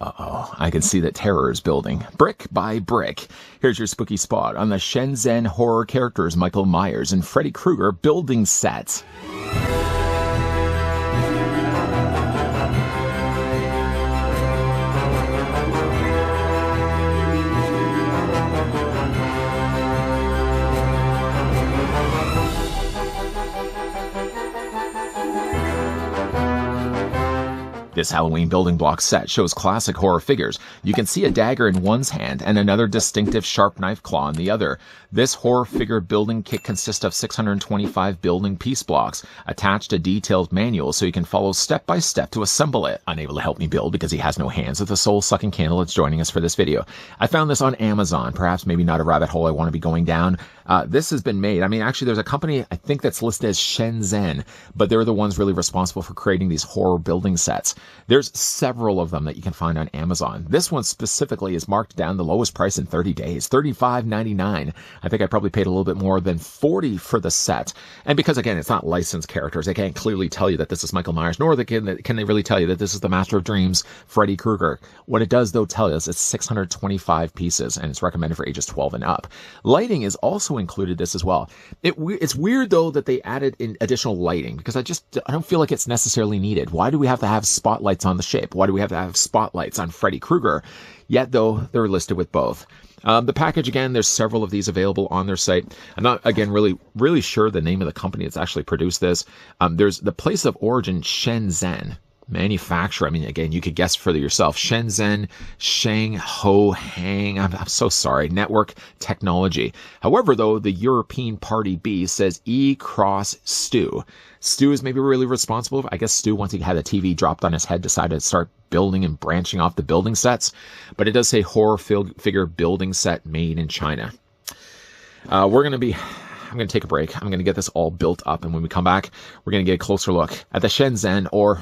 Uh-oh, I can see that terror is building, brick by brick. Here's your spooky spot on the Shenzhen horror characters Michael Myers and Freddy Krueger building set. This Halloween building block set shows classic horror figures. You can see a dagger in one's hand and another distinctive sharp knife claw in the other. This horror figure building kit consists of 625 building piece blocks, attached a detailed manual so you can follow step by step to assemble it. Unable to help me build because he has no hands with the soul-sucking candle that's joining us for this video. I found this on Amazon, perhaps maybe not a rabbit hole I want to be going down. This has been made, actually there's a company I think that's listed as Shenzhen, but they're the ones really responsible for creating these horror building sets. There's several of them that you can find on Amazon. This one specifically is marked down the lowest price in 30 days, $35.99. I think I probably paid a little bit more than $40 for the set. And because, again, it's not licensed characters, they can't clearly tell you that this is Michael Myers, nor can they really tell you that this is the Master of Dreams, Freddy Krueger. What it does, though, tell us it's 625 pieces, and it's recommended for ages 12 and up. Lighting is also included this as well. It's weird, though, that they added in additional lighting, because I don't feel like it's necessarily needed. Why do we have to have spotlights on the shape? Why do we have to have spotlights on Freddy Krueger? Yet, though, they're listed with both. The package, again, there's several of these available on their site. I'm not, again, really sure the name of the company that's actually produced this. There's the place of origin, Shenzhen. Manufacturer, again, you could guess for yourself. Shenzhen, Shang Ho Hang, I'm so sorry, Network Technology. However, though, the European Party B says E-CrossStu. Stu is maybe really responsible. I guess Stu, once he had a TV dropped on his head, decided to start building and branching off the building sets. But it does say horror figure building set made in China. I'm going to take a break. I'm going to get this all built up. And when we come back, we're going to get a closer look at the Shenzhen, or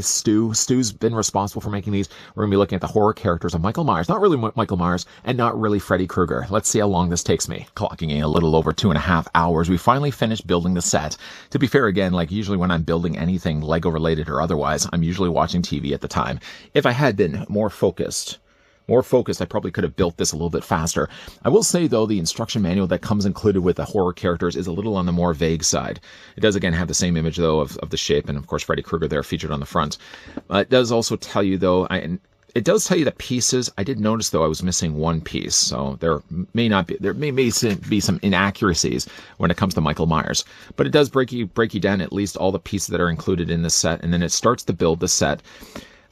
Stu. Stu's been responsible for making these. We're going to be looking at the horror characters of Michael Myers. Not really Michael Myers, and not really Freddy Krueger. Let's see how long this takes me. Clocking in a little over 2.5 hours, we finally finished building the set. To be fair, again, like usually when I'm building anything Lego related or otherwise, I'm usually watching TV at the time. If I had been more focused, I probably could have built this a little bit faster. I will say, though, the instruction manual that comes included with the horror characters is a little on the more vague side. It does, again, have the same image, though, of the shape, and, of course, Freddy Krueger there featured on the front. It does also tell you, though, it does tell you the pieces. I did notice, though, I was missing one piece, so there may be some inaccuracies when it comes to Michael Myers. But it does break you down at least all the pieces that are included in the set, and then it starts to build the set.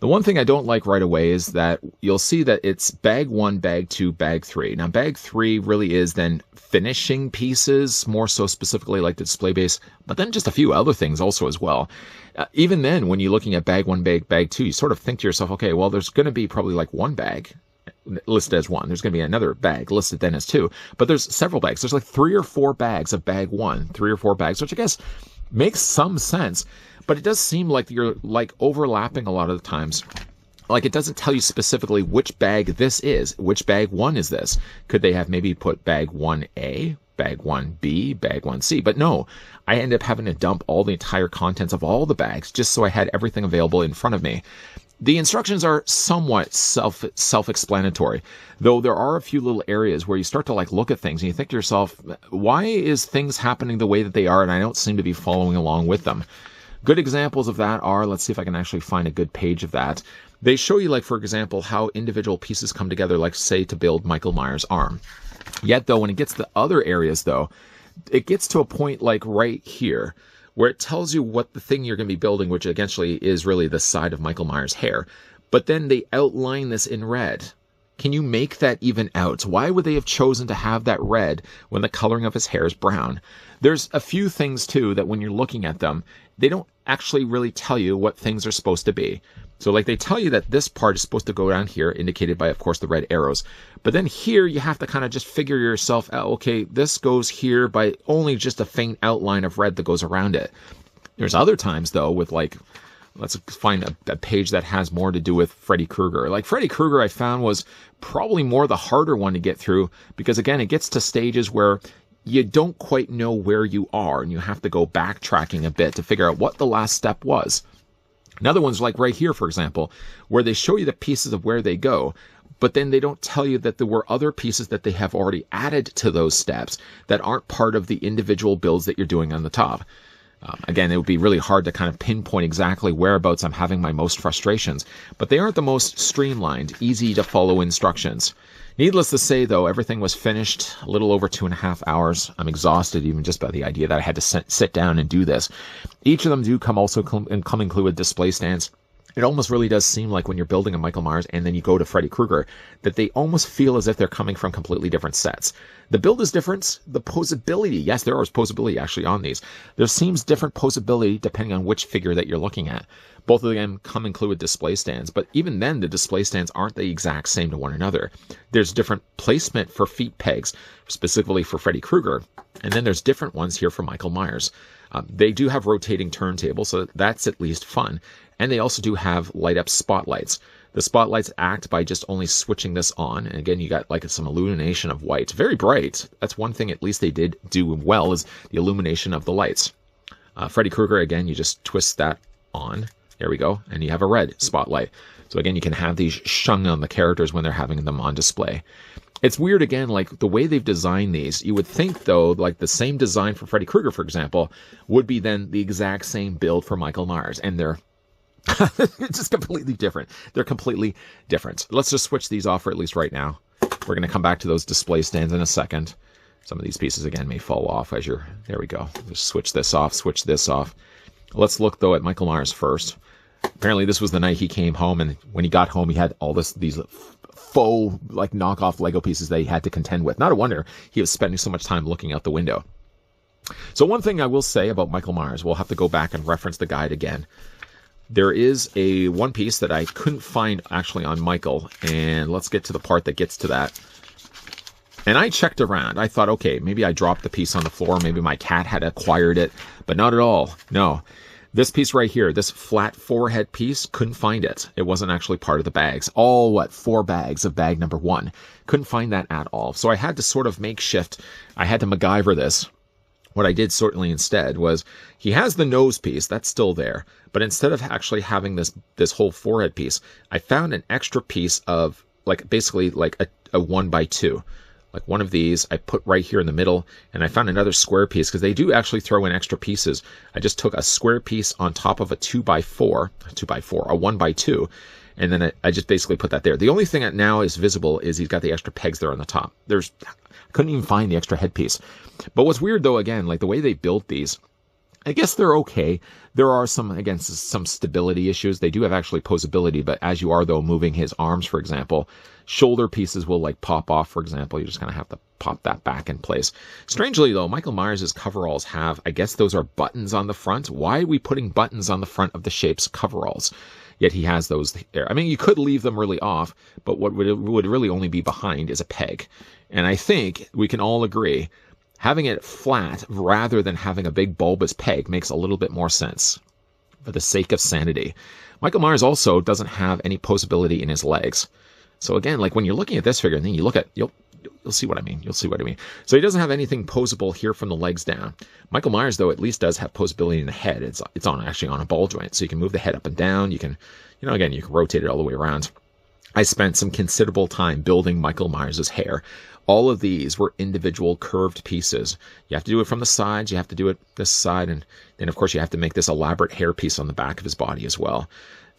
The one thing I don't like right away is that you'll see that it's bag 1, bag 2, bag 3. Now, bag 3 really is then finishing pieces, more so specifically like the display base, but then just a few other things also as well. Even then, when you're looking at bag 1, bag 2, you sort of think to yourself, okay, well, there's going to be probably like one bag listed as 1. There's going to be another bag listed then as 2. But there's several bags. There's like 3 or 4 bags of bag 1, 3 or 4 bags, which I guess makes some sense. But it does seem like you're like overlapping a lot of the times. Like it doesn't tell you specifically which bag this is, which bag 1 is this. Could they have maybe put bag 1A, bag 1B, bag 1C? But no, I end up having to dump all the entire contents of all the bags just so I had everything available in front of me. The instructions are somewhat self-explanatory, though there are a few little areas where you start to like look at things and you think to yourself, why is things happening the way that they are and I don't seem to be following along with them? Good examples of that are, let's see if I can actually find a good page of that. They show you, like, for example, how individual pieces come together, like, say, to build Michael Myers' arm. Yet, though, when it gets to other areas, though, it gets to a point like right here, where it tells you what the thing you're going to be building, which eventually is really the side of Michael Myers' hair. But then they outline this in red. Can you make that even out? Why would they have chosen to have that red when the coloring of his hair is brown? There's a few things, too, that when you're looking at them, they don't actually really tell you what things are supposed to be. So, like, they tell you that this part is supposed to go down here, indicated by, of course, the red arrows. But then here, you have to kind of just figure yourself out, okay, this goes here by only just a faint outline of red that goes around it. There's other times, though, with, like, let's find a page that has more to do with Freddy Krueger. Like, Freddy Krueger, I found, was probably more the harder one to get through, because, again, it gets to stages where you don't quite know where you are, and you have to go backtracking a bit to figure out what the last step was. Another one's like right here, for example, where they show you the pieces of where they go, but then they don't tell you that there were other pieces that they have already added to those steps that aren't part of the individual builds that you're doing on the top. Again, it would be really hard to kind of pinpoint exactly whereabouts I'm having my most frustrations, but they aren't the most streamlined, easy to follow instructions. Needless to say, though, everything was finished a little over 2.5 hours. I'm exhausted even just by the idea that I had to sit down and do this. Each of them do come include with display stands. It almost really does seem like when you're building a Michael Myers and then you go to Freddy Krueger, that they almost feel as if they're coming from completely different sets. The build is different. The posability, yes, there is posability actually on these. There seems different posability depending on which figure that you're looking at. Both of them come include with display stands, but even then the display stands aren't the exact same to one another. There's different placement for feet pegs, specifically for Freddy Krueger, and then there's different ones here for Michael Myers. They do have rotating turntables, so that's at least fun. And they also do have light-up spotlights. The spotlights act by just only switching this on. And again, you got like some illumination of white. Very bright. That's one thing at least they did do well, is the illumination of the lights. Freddy Krueger, again, you just twist that on. There we go. And you have a red spotlight. So again, you can have these shung on the characters when they're having them on display. It's weird, again, like the way they've designed these. You would think, though, like the same design for Freddy Krueger, for example, would be then the exact same build for Michael Myers. And they're it's just completely different. They're completely different. Let's just switch these off for at least right now. We're going to come back to those display stands in a second. Some of these pieces, again, may fall off as you're... There we go. Just switch this off, switch this off. Let's look, though, at Michael Myers first. Apparently, this was the night he came home, and when he got home, he had all these faux, like, knockoff Lego pieces that he had to contend with. Not a wonder he was spending so much time looking out the window. So one thing I will say about Michael Myers, we'll have to go back and reference the guide again. There is a one piece that I couldn't find actually on Michael, and let's get to the part that gets to that. And I checked around. I thought, okay, maybe I dropped the piece on the floor, maybe my cat had acquired it, but not at all. No. This piece right here, this flat forehead piece, couldn't find it. It wasn't actually part of the bags. All, 4 bags of bag number 1. Couldn't find that at all. So I had to sort of makeshift. I had to MacGyver this. What I did certainly instead was, he has the nose piece, that's still there. But instead of actually having this whole forehead piece, I found an extra piece of, basically a 1x2. Like one of these I put right here in the middle, and I found another square piece, because they do actually throw in extra pieces. I just took a square piece on top of a 2x4, a 1x2, and then I just basically put that there. The only thing that now is visible is he's got the extra pegs there on the top. I couldn't even find the extra headpiece. But what's weird, though, again, like the way they built these, I guess they're okay. There are some stability issues. They do have actually posability, but as you are, though, moving his arms, for example, shoulder pieces will pop off, for example. You just kind of have to pop that back in place. Strangely, though, Michael Myers' coveralls have, I guess those are buttons on the front. Why are we putting buttons on the front of the Shape's coveralls? Yet he has those there. I mean, you could leave them really off, but what would really only be behind is a peg. And I think we can all agree, having it flat rather than having a big bulbous peg makes a little bit more sense for the sake of sanity. Michael Myers also doesn't have any posability in his legs. So again, when you're looking at this figure, and then you look at, you'll see what I mean. You'll see what I mean. So he doesn't have anything posable here from the legs down. Michael Myers, though, at least does have posability in the head. It's actually on a ball joint, so you can move the head up and down. You can, again, you can rotate it all the way around. I spent some considerable time building Michael Myers' hair. All of these were individual curved pieces. You have to do it from the sides, you have to do it this side, and then of course you have to make this elaborate hair piece on the back of his body as well.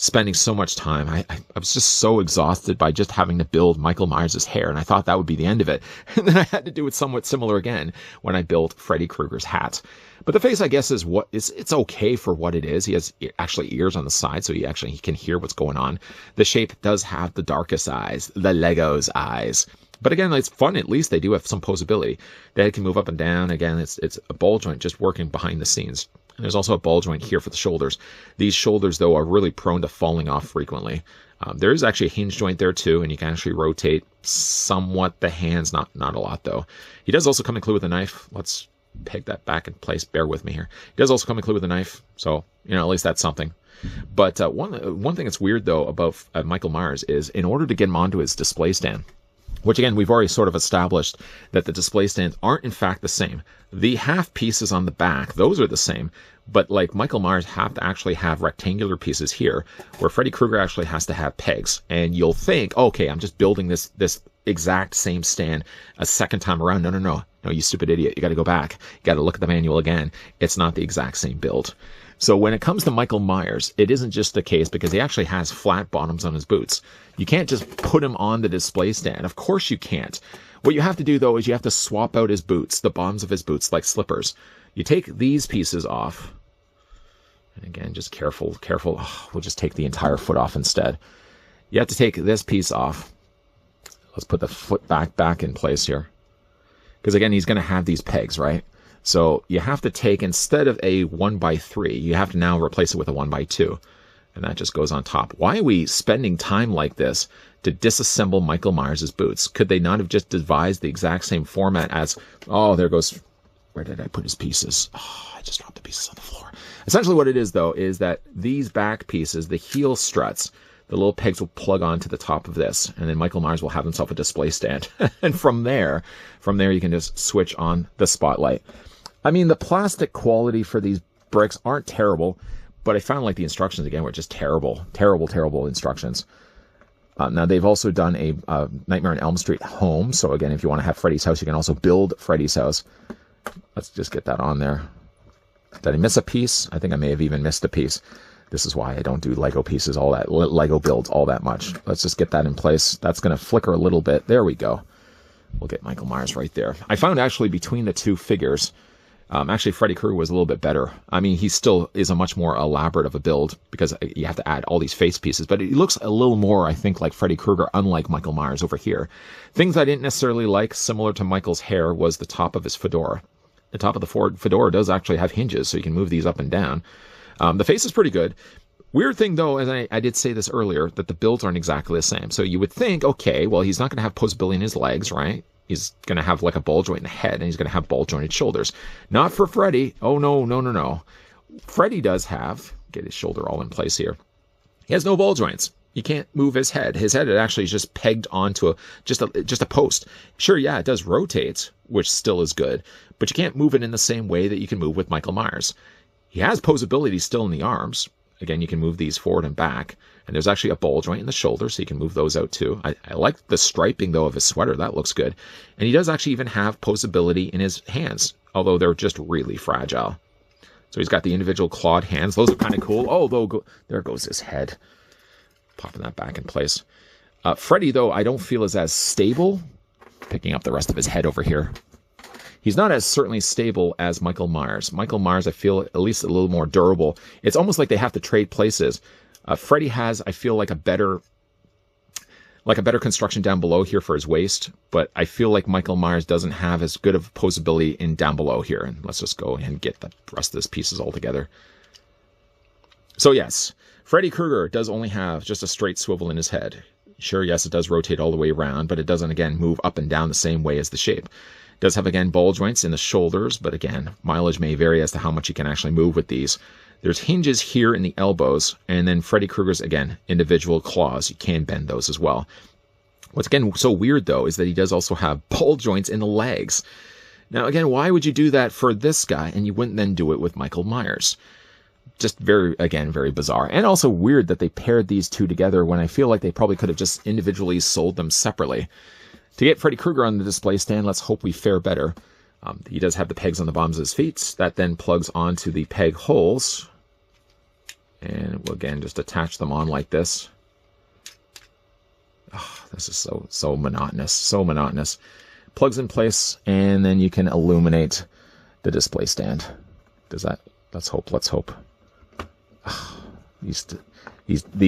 Spending so much time, I was just so exhausted by just having to build Michael Myers' hair, and I thought that would be the end of it. And then I had to do it somewhat similar again when I built Freddy Krueger's hat. But the face, I guess, it's okay for what it is. He has actually ears on the side, so he can hear what's going on. The Shape does have the darkest eyes, the Lego's eyes. But again, it's fun. At least they do have some posability. The head can move up and down. Again, it's a ball joint just working behind the scenes. And there's also a ball joint here for the shoulders. These shoulders, though, are really prone to falling off frequently. There is actually a hinge joint there, too, and you can actually rotate somewhat the hands. Not a lot, though. He does also come included with a knife. Let's peg that back in place. Bear with me here. He does also come included with a knife, so, at least that's something. But one thing that's weird, though, about Michael Myers is in order to get him onto his display stand, which again, we've already sort of established that the display stands aren't in fact the same. The half pieces on the back, those are the same, but like Michael Myers have to actually have rectangular pieces here, where Freddy Krueger actually has to have pegs. And you'll think, okay, I'm just building this exact same stand a second time around. No, you stupid idiot. You got to go back. You got to look at the manual again. It's not the exact same build. So when it comes to Michael Myers, it isn't just the case because he actually has flat bottoms on his boots. You can't just put him on the display stand. Of course you can't. What you have to do, though, is you have to swap out his boots, the bottoms of his boots, like slippers. You take these pieces off. And again, just careful. Oh, we'll just take the entire foot off instead. You have to take this piece off. Let's put the foot back in place here. Because again, he's going to have these pegs, right? So you have to take, instead of a 1x3, you have to now replace it with a 1x2. And that just goes on top. Why are we spending time like this to disassemble Michael Myers' boots? Could they not have just devised the exact same format as, oh, there goes, where did I put his pieces? Oh, I just dropped the pieces on the floor. Essentially what it is, though, is that these back pieces, the heel struts, the little pegs will plug onto the top of this, and then Michael Myers will have himself a display stand. And from there you can just switch on the spotlight. I mean, the plastic quality for these bricks aren't terrible, but I found like the instructions again were just terrible instructions. Now they've also done a Nightmare on Elm Street home. So again, if you want to have Freddy's house, you can also build Freddy's house. Let's just get that on there. Did I miss a piece? I think I may have even missed a piece. This is why I don't do Lego pieces, Lego builds all that much. Let's just get that in place. That's going to flicker a little bit. There we go. We'll get Michael Myers right there. I found actually between the two figures, actually Freddy Krueger was a little bit better. I mean, he still is a much more elaborate of a build because you have to add all these face pieces, but it looks a little more, I think, like Freddy Krueger, unlike Michael Myers over here. Things I didn't necessarily like, similar to Michael's hair, was the top of his fedora. The top of the fedora does actually have hinges, so you can move these up and down. The face is pretty good. Weird thing, though, as I did say this earlier, that the builds aren't exactly the same. So you would think, okay, well, he's not going to have posability in his legs, right? He's going to have like a ball joint in the head, and he's going to have ball jointed shoulders. Not for Freddy. Oh, no. Freddy does have, get his shoulder all in place here. He has no ball joints. You can't move his head. His head actually is just pegged onto just a post. Sure, yeah, it does rotate, which still is good, but you can't move it in the same way that you can move with Michael Myers. He has posability still in the arms. Again, you can move these forward and back. And there's actually a ball joint in the shoulder, so you can move those out too. I like the striping, though, of his sweater. That looks good. And he does actually even have posability in his hands, although they're just really fragile. So he's got the individual clawed hands. Those are kind of cool. Oh, there goes his head. Popping that back in place. Freddy, though, I don't feel is as stable. Picking up the rest of his head over here. He's not as certainly stable as Michael Myers. Michael Myers, I feel, at least a little more durable. It's almost like they have to trade places. Freddy has, I feel, like a better construction down below here for his waist, but I feel like Michael Myers doesn't have as good of posability in down below here. And let's just go and get the rest of these pieces all together. So yes, Freddy Krueger does only have just a straight swivel in his head. Sure, yes, it does rotate all the way around, but it doesn't, again, move up and down the same way as the shape. Does have, again, ball joints in the shoulders, but again, mileage may vary as to how much you can actually move with these. There's hinges here in the elbows, and then Freddy Krueger's, again, individual claws. You can bend those as well. What's, again, so weird, though, is that he does also have ball joints in the legs. Now, again, why would you do that for this guy, and you wouldn't then do it with Michael Myers? Just very bizarre. And also weird that they paired these two together when I feel like they probably could have just individually sold them separately. To get Freddy Krueger on the display stand, let's hope we fare better. He does have the pegs on the bottoms of his feet. That then plugs onto the peg holes. And we'll, again, just attach them on like this. Oh, this is so monotonous. So monotonous. Plugs in place, and then you can illuminate the display stand. Does that? Let's hope. Oh, these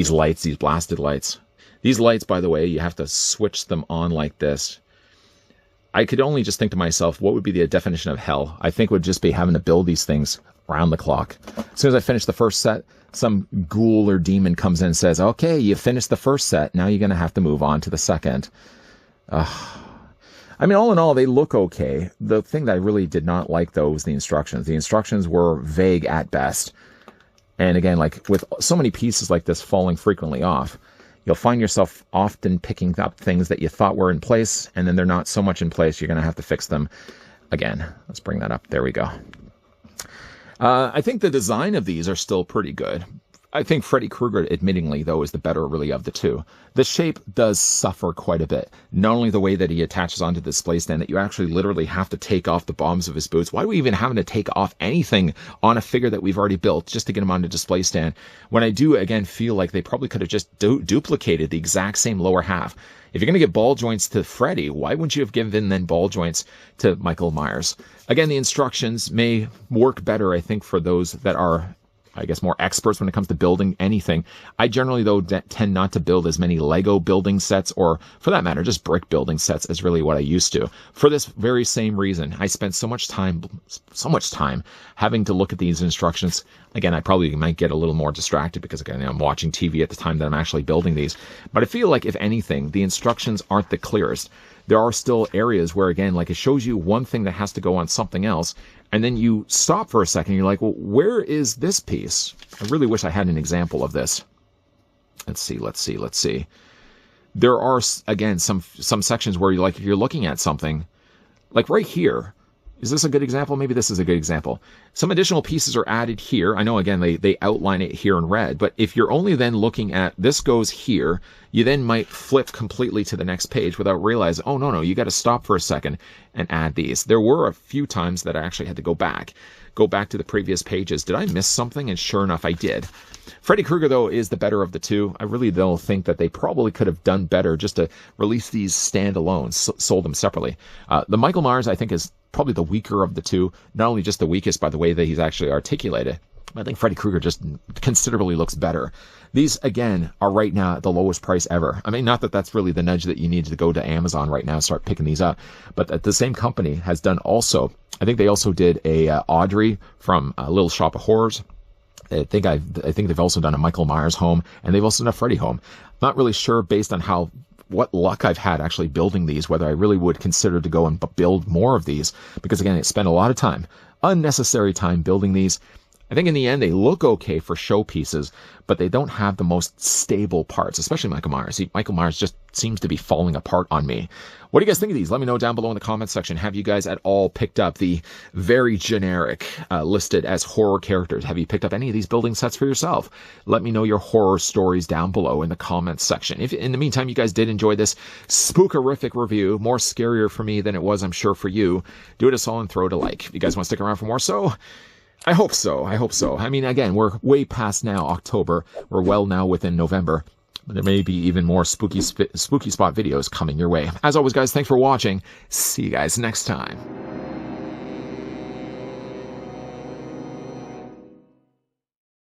lights, these blasted lights. These lights, by the way, you have to switch them on like this. I could only just think to myself, what would be the definition of hell? I think it would just be having to build these things around the clock. As soon as I finish the first set, some ghoul or demon comes in and says, okay, you finished the first set. Now you're going to have to move on to the second. I mean, all in all, they look okay. The thing that I really did not like, though, was the instructions. The instructions were vague at best. And again, like with so many pieces like this falling frequently off, you'll find yourself often picking up things that you thought were in place, and then they're not so much in place, you're going to have to fix them again. Let's bring that up. There we go. I think the design of these are still pretty good. I think Freddy Krueger, admittingly, though, is the better really of the two. The shape does suffer quite a bit. Not only the way that he attaches onto the display stand, that you actually literally have to take off the bottoms of his boots. Why are we even having to take off anything on a figure that we've already built just to get him on the display stand? When I do, again, feel like they probably could have just duplicated the exact same lower half. If you're going to get ball joints to Freddy, why wouldn't you have given then ball joints to Michael Myers? Again, the instructions may work better, I think, for those that are, I guess, more experts when it comes to building anything. I generally, though, tend not to build as many Lego building sets, or for that matter, just brick building sets, as really what I used to. For this very same reason, I spent so much time having to look at these instructions. Again, I probably might get a little more distracted because, again, I'm watching TV at the time that I'm actually building these. But I feel like, if anything, the instructions aren't the clearest. There are still areas where, again, like, it shows you one thing that has to go on something else, and then you stop for a second, and you're like, well, where is this piece? I really wish I had an example of this. Let's see. There are, again, some sections where you're like, if you're looking at something, like right here. Is this a good example? Maybe this is a good example. Some additional pieces are added here. I know, again, they outline it here in red, but if you're only then looking at this goes here, you then might flip completely to the next page without realizing, oh, no, you got to stop for a second and add these. There were a few times that I actually had to go back to the previous pages. Did I miss something? And sure enough, I did. Freddy Krueger, though, is the better of the two. I really don't think that they probably could have done better just to release these standalone, sold them separately. The Michael Myers, I think, is probably the weaker of the two. Not only just the weakest by the way that he's actually articulated, I think Freddy Krueger just considerably looks better. These, again, are right now at the lowest price ever. I mean, not that that's really the nudge that you need to go to Amazon right now and start picking these up, but the same company has done also, I think they also did a Audrey from Little Shop of Horrors. I think they've also done a Michael Myers home, and they've also done a Freddy home. Not really sure, based on what luck I've had actually building these, whether I really would consider to go and build more of these, because again, I spent a lot of time, unnecessary time building these. I think in the end, they look okay for showpieces, but they don't have the most stable parts, especially Michael Myers. See, Michael Myers just seems to be falling apart on me. What do you guys think of these? Let me know down below in the comments section. Have you guys at all picked up the very generic listed as horror characters? Have you picked up any of these building sets for yourself? Let me know your horror stories down below in the comments section. If in the meantime you guys did enjoy this spookerific review, more scarier for me than it was, I'm sure, for you, do it a solid and throw it a like. If you guys want to stick around for more, I hope so. I mean, again, we're way past now October. We're well now within November. There may be even more spooky spot videos coming your way. As always, guys, thanks for watching. See you guys next time.